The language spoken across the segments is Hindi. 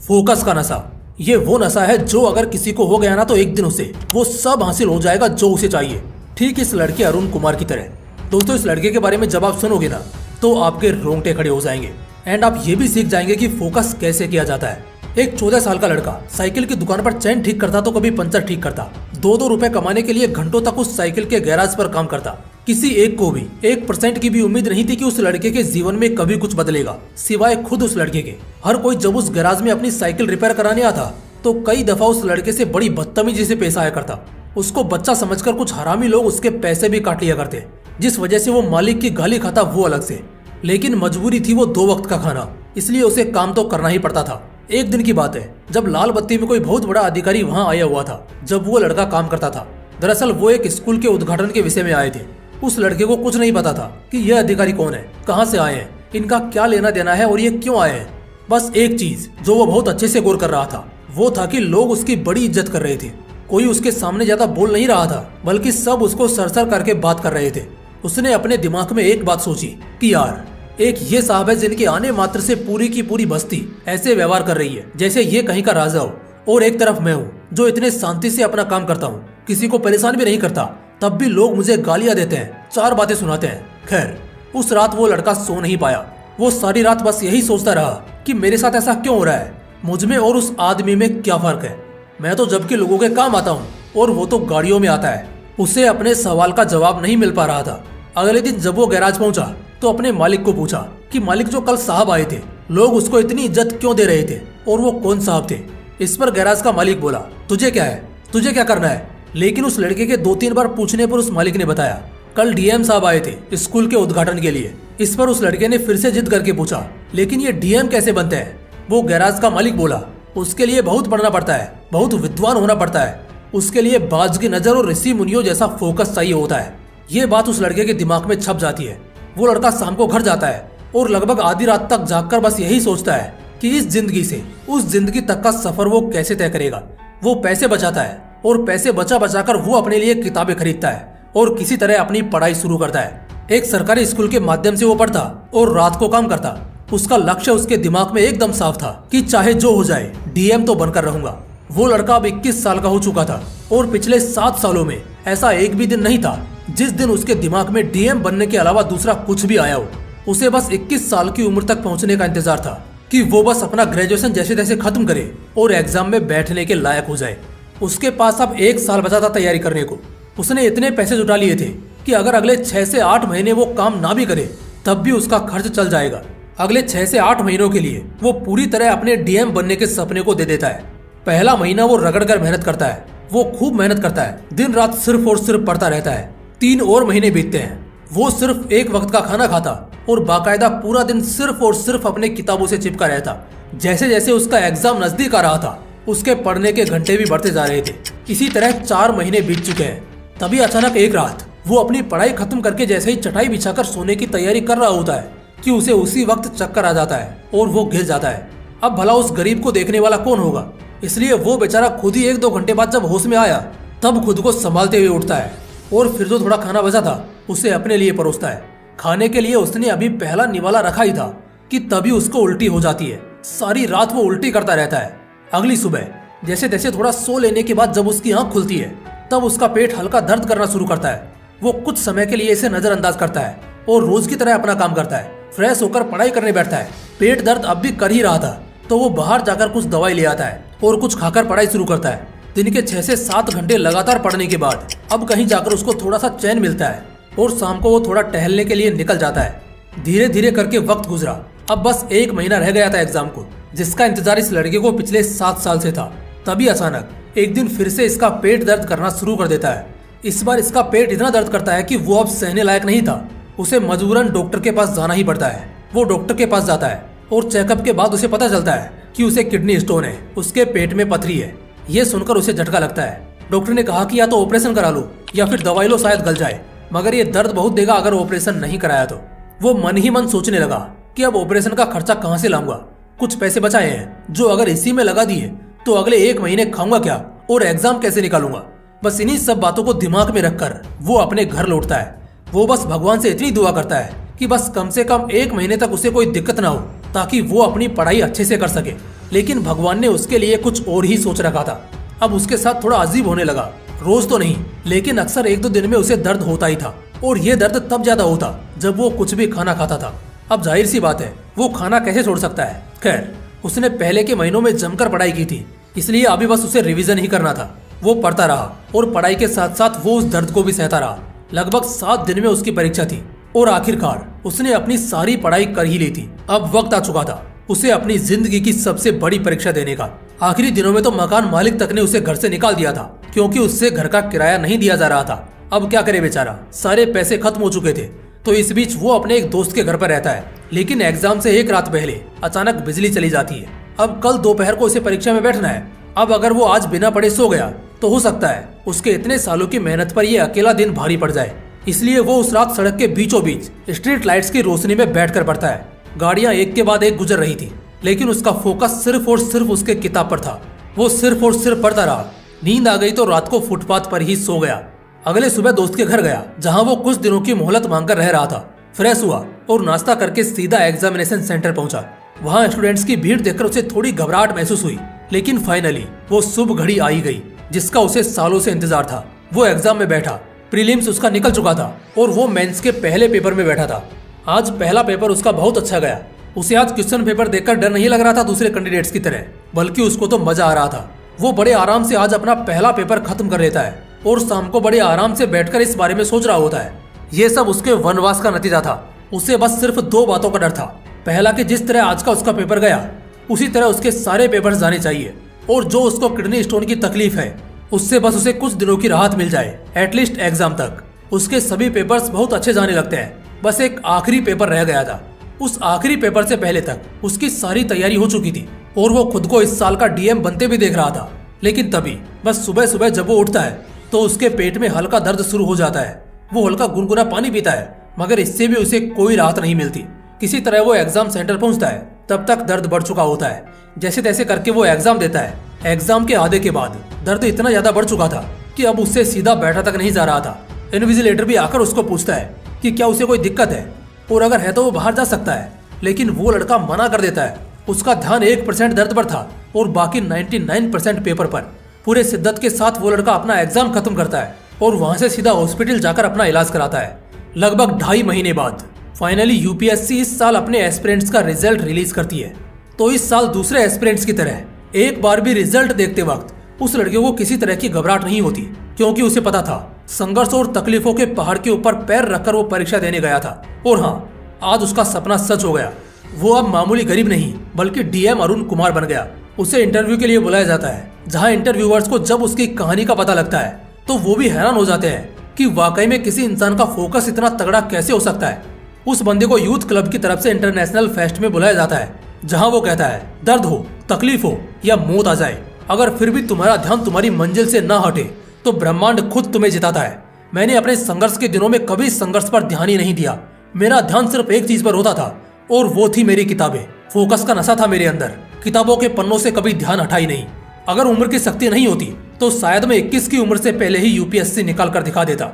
फोकस का नशा। ये वो नशा है जो अगर किसी को हो गया ना तो एक दिन उसे वो सब हासिल हो जाएगा जो उसे चाहिए। ठीक इस लड़के अरुण कुमार की तरह। दोस्तों, इस लड़के के बारे में जब आप सुनोगे ना तो आपके रोंगटे खड़े हो जाएंगे एंड आप ये भी सीख जाएंगे कि फोकस कैसे किया जाता है। एक 14 साल का लड़का साइकिल की दुकान पर चैन ठीक करता तो कभी पंचर ठीक करता। 2-2 रुपए कमाने के लिए घंटों तक उस साइकिल के गैराज पर काम करता। किसी एक को भी 1% की भी उम्मीद नहीं थी कि उस लड़के के जीवन में कभी कुछ बदलेगा, सिवाय खुद उस लड़के के। हर कोई जब उस गैराज में अपनी साइकिल रिपेयर कराने आता तो कई दफा उस लड़के से बड़ी बदतमीजी से पेश आया करता। उसको बच्चा समझकर कुछ हरामी लोग उसके पैसे भी काट लिया करते, जिस वजह से वो मालिक की गाली खाता वो अलग से। लेकिन मजबूरी थी वो 2 वक्त का खाना, इसलिए उसे काम तो करना ही पड़ता था। एक दिन की बात है जब लाल बत्ती में कोई बहुत बड़ा अधिकारी वहाँ आया हुआ था जब वो लड़का काम करता था। दरअसल वो एक स्कूल के उद्घाटन के विषय में आए थे। उस लड़के को कुछ नहीं पता था कि यह अधिकारी कौन है, कहाँ से आए हैं, इनका क्या लेना देना है और ये क्यों आए हैं। बस एक चीज जो वो बहुत अच्छे से गौर कर रहा था वो था कि लोग उसकी बड़ी इज्जत कर रहे थे। कोई उसके सामने ज्यादा बोल नहीं रहा था, बल्कि सब उसको सरसर करके बात कर रहे थे। उसने अपने दिमाग में एक बात सोची कि यार, एक ये साहब है जिनके आने मात्र से पूरी की पूरी बस्ती ऐसे व्यवहार कर रही है जैसे ये कहीं का राजा हो, और एक तरफ मैं हूँ जो इतने शांति से अपना काम करता हूँ, किसी को परेशान भी नहीं करता, तब भी लोग मुझे गालियां देते हैं, 4 बातें सुनाते हैं। खैर, उस रात वो लड़का सो नहीं पाया। वो सारी रात बस यही सोचता रहा कि मेरे साथ ऐसा क्यों हो रहा है, मुझ में और उस आदमी में क्या फर्क है। मैं तो जबकि लोगों के काम आता हूँ और वो तो गाड़ियों में आता है। उसे अपने सवाल का जवाब नहीं मिल पा रहा था। अगले दिन जब वो गैराज पहुंचा तो अपने मालिक को पूछा कि मालिक, जो कल साहब आए थे, लोग उसको इतनी इज्जत क्यों दे रहे थे और वो कौन साहब थे। इस पर गैराज का मालिक बोला, तुझे क्या है, तुझे क्या करना है। लेकिन उस लड़के के 2-3 बार पूछने पर उस मालिक ने बताया, कल डीएम साहब आए थे स्कूल के उद्घाटन के लिए। इस पर उस लड़के ने फिर से जिद करके पूछा, लेकिन ये डीएम कैसे बनते हैं। वो गैराज का मालिक बोला, उसके लिए बहुत पढ़ना पड़ता है, बहुत विद्वान होना पड़ता है, उसके लिए बाज की नजर और ऋषि मुनियों जैसा फोकस चाहिए होता है। ये बात उस लड़के के दिमाग में छप जाती है। वो लड़का शाम को घर जाता है और लगभग आधी रात तक जागकर बस यही सोचता है कि इस जिंदगी से उस जिंदगी तक का सफर वो कैसे तय करेगा। वो पैसे बचाता है और पैसे बचा बचाकर वो अपने लिए किताबें खरीदता है और किसी तरह अपनी पढ़ाई शुरू करता है। एक सरकारी स्कूल के माध्यम से वो पढ़ता और रात को काम करता। उसका लक्ष्य उसके दिमाग में एकदम साफ था कि चाहे जो हो जाए डीएम तो बनकर रहूंगा। वो लड़का अब 21 साल का हो चुका था और पिछले 7 सालों में ऐसा एक भी दिन नहीं था जिस दिन उसके दिमाग में डीएम बनने के अलावा दूसरा कुछ भी आया हो। उसे बस 21 साल की उम्र तक पहुंचने का इंतजार था कि वो बस अपना ग्रेजुएशन जैसे तैसे खत्म करे और एग्जाम में बैठने के लायक हो जाए। उसके पास अब 1 साल बचा था तैयारी करने को। उसने इतने पैसे जुटा लिए थे कि अगर अगले 6 से 8 महीने वो काम ना भी करे तब भी उसका खर्च चल जाएगा। अगले 6 से 8 महीनों के लिए वो पूरी तरह अपने डीएम बनने के सपने को दे देता है। पहला महीना वो रगड़ कर मेहनत करता है। वो खूब मेहनत करता है, दिन रात सिर्फ और सिर्फ पढ़ता रहता है। 3 और महीने बीतते हैं। वो सिर्फ एक वक्त का खाना खाता और बाकायदा पूरा दिन सिर्फ और सिर्फ अपने किताबों से चिपका रहता। जैसे जैसे उसका एग्जाम नजदीक आ रहा था उसके पढ़ने के घंटे भी बढ़ते जा रहे थे। इसी तरह 4 महीने बीत चुके हैं। तभी अचानक एक रात वो अपनी पढ़ाई खत्म करके जैसे ही चटाई बिछाकर सोने की तैयारी कर रहा होता है कि उसे उसी वक्त चक्कर आ जाता है और वो गिर जाता है। अब भला उस गरीब को देखने वाला कौन होगा, इसलिए वो बेचारा खुद ही 1-2 घंटे बाद जब होश में आया तब खुद को संभालते हुए उठता है और फिर जो थोड़ा खाना बचा था उसे अपने लिए परोसता है। खाने के लिए उसने अभी पहला निवाला रखा ही था कि तभी उसको उल्टी हो जाती है। सारी रात वो उल्टी करता रहता है। अगली सुबह जैसे तैसे थोड़ा सो लेने के बाद जब उसकी आंख खुलती है तब उसका पेट हल्का दर्द करना शुरू करता है। वो कुछ समय के लिए इसे नजरअंदाज करता है और रोज की तरह अपना काम करता है। फ्रेश होकर पढ़ाई करने बैठता है। पेट दर्द अब भी कर ही रहा था तो वो बाहर जाकर कुछ दवाई ले आता है और कुछ खाकर पढ़ाई शुरू करता है। दिन के 6 से 7 घंटे लगातार पढ़ने के बाद अब कहीं जाकर उसको थोड़ा सा चैन मिलता है और शाम को वो थोड़ा टहलने के लिए निकल जाता है। धीरे धीरे करके वक्त गुजरा। अब बस 1 महीना रह गया था एग्जाम को, जिसका इंतजार इस लड़के को पिछले 7 साल से था। तभी अचानक एक दिन फिर से इसका पेट दर्द करना शुरू कर देता है। इस बार इसका पेट इतना दर्द करता है कि वो अब सहने लायक नहीं था। उसे मजबूरन डॉक्टर के पास जाना ही पड़ता है। वो डॉक्टर के पास जाता है और चेकअप के बाद उसे पता चलता है कि उसे किडनी स्टोन है, उसके पेट में पथरी है। ये सुनकर उसे झटका लगता है। डॉक्टर ने कहा कि या तो ऑपरेशन करा लो या फिर दवाई लो, शायद गल जाए, मगर ये दर्द बहुत देगा अगर ऑपरेशन नहीं कराया तो। वो मन ही मन सोचने लगा कि अब ऑपरेशन का खर्चा कहाँ से लाऊंगा। कुछ पैसे बचाए हैं जो अगर इसी में लगा दिए तो अगले 1 महीने खाऊंगा क्या और एग्जाम कैसे निकालूंगा। बस इन्हीं सब बातों को दिमाग में रखकर वो अपने घर लौटता है। वो बस भगवान से इतनी दुआ करता है कि बस कम से कम 1 महीने तक उसे कोई दिक्कत ना हो ताकि वो अपनी पढ़ाई अच्छे से कर सके। लेकिन भगवान ने उसके लिए कुछ और ही सोच रखा था। अब उसके साथ थोड़ा अजीब होने लगा। रोज तो नहीं, लेकिन अक्सर 1-2 दिन में उसे दर्द होता ही था, और ये दर्द तब ज्यादा होता जब वो कुछ भी खाना खाता था। अब जाहिर सी बात है, वो खाना कैसे छोड़ सकता है। खैर, उसने पहले के महीनों में जमकर पढ़ाई की थी, इसलिए अभी बस उसे रिवीजन ही करना था। वो पढ़ता रहा और पढ़ाई के साथ साथ वो उस दर्द को भी सहता रहा। लगभग 7 दिन में उसकी परीक्षा थी और आखिरकार उसने अपनी सारी पढ़ाई कर ही ली थी। अब वक्त आ चुका था उसे अपनी जिंदगी की सबसे बड़ी परीक्षा देने का। आखिरी दिनों में तो मकान मालिक तक ने उसे घर से निकाल दिया था, क्योंकि उससे घर का किराया नहीं दिया जा रहा था। अब क्या करे बेचारा, सारे पैसे खत्म हो चुके थे। तो इस बीच वो अपने एक दोस्त के घर पर रहता है, लेकिन एग्जाम से एक रात पहले अचानक बिजली चली जाती है। अब कल दोपहर को उसे परीक्षा में बैठना है। अब अगर वो आज बिना पढ़े सो गया तो हो सकता है उसके इतने सालों की मेहनत पर ये अकेला दिन भारी पड़ जाए। इसलिए वो उस रात सड़क के बीचों बीच स्ट्रीट लाइट्स की रोशनी में बैठकर पढ़ता है। गाड़ियां एक के बाद एक गुजर रही थी, लेकिन उसका फोकस सिर्फ और सिर्फ उसके किताब पर था। वो सिर्फ और सिर्फ पढ़ता रहा। नींद आ गई तो रात को फुटपाथ पर ही सो गया। अगले सुबह दोस्त के घर गया, जहां वो कुछ दिनों की मोहलत मांगकर रह रहा था। फ्रेश हुआ और नाश्ता करके सीधा एग्जामिनेशन सेंटर पहुंचा। वहां स्टूडेंट्स की भीड़ देखकर उसे थोड़ी घबराहट महसूस हुई, लेकिन फाइनली वो शुभ घड़ी आई गई जिसका उसे सालों से इंतजार था। वो एग्जाम में बैठा। प्रीलिम्स उसका निकल चुका था और वो मेंस के पहले पेपर में बैठा था। आज पहला पेपर उसका बहुत अच्छा गया। उसे आज क्वेश्चन पेपर देखकर डर नहीं लग रहा था दूसरे कैंडिडेट्स की तरह, बल्कि उसको तो मजा आ रहा था। वो बड़े आराम से आज अपना पहला पेपर खत्म कर लेता है और शाम को बड़े आराम से बैठकर इस बारे में सोच रहा होता है। ये सब उसके वनवास का नतीजा था। उसे बस सिर्फ 2 बातों का डर था। पहला कि जिस तरह आज का उसका पेपर गया, उसी तरह उसके सारे पेपर्स जाने चाहिए, और जो उसको किडनी स्टोन की तकलीफ है उससे बस उसे कुछ दिनों की राहत मिल जाए, एटलीस्ट एग्जाम तक। उसके सभी पेपर्स बहुत अच्छे जाने लगते हैं। बस एक आखिरी पेपर रह गया था। उस आखिरी पेपर से पहले तक उसकी सारी तैयारी हो चुकी थी और वो खुद को इस साल का डीएम बनते भी देख रहा था। लेकिन तभी बस सुबह सुबह जब वो उठता है तो उसके पेट में हल्का दर्द शुरू हो जाता है। वो हल्का गुनगुना पानी पीता है, मगर इससे भी उसे कोई राहत नहीं मिलती। किसी तरह वो एग्जाम सेंटर पहुंचता है। तब तक दर्द बढ़ चुका होता है। जैसे तैसे करके वो एग्जाम देता है। एग्जाम के आधे के बाद दर्द इतना ज्यादा बढ़ चुका था कि अब उससे सीधा बैठा तक नहीं जा रहा था। इन्विजिलेटर भी आकर उसको पूछता है कि क्या उसे कोई दिक्कत है, और अगर है तो वो बाहर जा सकता है। लेकिन वो लड़का मना कर देता है। उसका ध्यान 1% दर्द पर था और बाकी 99% पेपर पर। पूरे शिद्दत के साथ वो लड़का अपना एग्जाम खत्म करता है और वहां से सीधा हॉस्पिटल जाकर अपना इलाज कराता है। लगभग 2.5 महीने बाद फाइनली यूपीएससी इस साल अपने एस्पिरेंट्स का रिजल्ट रिलीज करती है। तो इस साल दूसरे एस्पिरेंट्स की तरह एक बार भी रिजल्ट देखते वक्त उस लड़के को किसी तरह की घबराहट नहीं होती, क्योंकि उसे पता था संघर्ष और तकलीफों के पहाड़ के ऊपर पैर रखकर वो परीक्षा देने गया था। और हाँ, आज उसका सपना सच हो गया। वो अब मामूली गरीब नहीं बल्कि डीएम अरुण कुमार बन गया। उसे इंटरव्यू के लिए बुलाया जाता है, जहां इंटरव्यूअर्स को जब उसकी कहानी का पता लगता है तो वो भी हैरान हो जाते हैं कि वाकई में किसी इंसान का फोकस इतना तगड़ा कैसे हो सकता है। उस बंदे को यूथ क्लब की तरफ से इंटरनेशनल फेस्ट में बुलाया जाता है, जहां वो कहता है दर्द हो, तकलीफ हो या मौत आ जाए, अगर फिर भी तुम्हारा ध्यान तुम्हारी मंजिल से ना हटे तो ब्रह्मांड खुद तुम्हें जिताता है। मैंने अपने संघर्ष के दिनों में कभी संघर्ष पर ध्यान ही नहीं दिया। मेरा ध्यान सिर्फ एक चीज पर होता था और वो थी मेरी किताबें। फोकस का नशा था मेरे अंदर। किताबों के पन्नों से कभी ध्यान हटा ही नहीं। अगर उम्र की शक्ति नहीं होती तो शायद मैं 21 की उम्र से पहले ही यूपीएससी निकाल कर दिखा देता।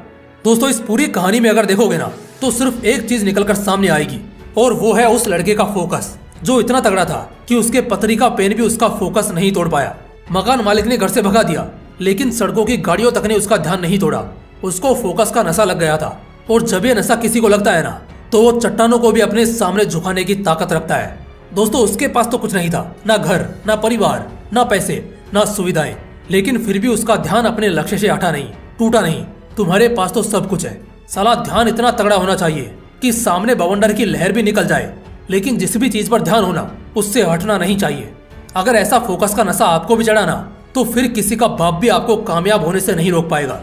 दोस्तों, इस पूरी कहानी में अगर देखोगे ना तो सिर्फ एक चीज निकल कर सामने आएगी, और वो है उस लड़के का फोकस, जो इतना तगड़ा था कि उसके पतरी का पेन भी उसका फोकस नहीं तोड़ पाया। मकान मालिक ने घर से भगा दिया, लेकिन सड़कों की गाड़ियों तक ने उसका ध्यान नहीं तोड़ा। उसको फोकस का नशा लग गया था, और जब ये नशा किसी को लगता है ना तो वो चट्टानों को भी अपने सामने झुकाने की ताकत रखता है। दोस्तों, उसके पास तो कुछ नहीं था, ना घर, ना परिवार, ना पैसे, ना सुविधाएं, लेकिन फिर भी उसका ध्यान अपने लक्ष्य से हटा नहीं, टूटा नहीं। तुम्हारे पास तो सब कुछ है, साला ध्यान इतना तगड़ा होना चाहिए कि सामने बवंडर की लहर भी निकल जाए, लेकिन जिस भी चीज पर ध्यान होना उससे हटना नहीं चाहिए। अगर ऐसा फोकस का नशा आपको भी चढ़ा ना तो फिर किसी का बाप भी आपको कामयाब होने से नहीं रोक पाएगा।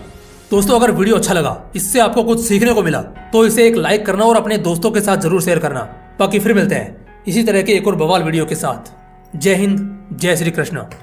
दोस्तों, अगर वीडियो अच्छा लगा, इससे आपको कुछ सीखने को मिला, तो इसे एक लाइक करना और अपने दोस्तों के साथ जरूर शेयर करना। बाकी फिर मिलते हैं इसी तरह के एक और बवाल वीडियो के साथ। जय हिंद, जय श्री कृष्ण।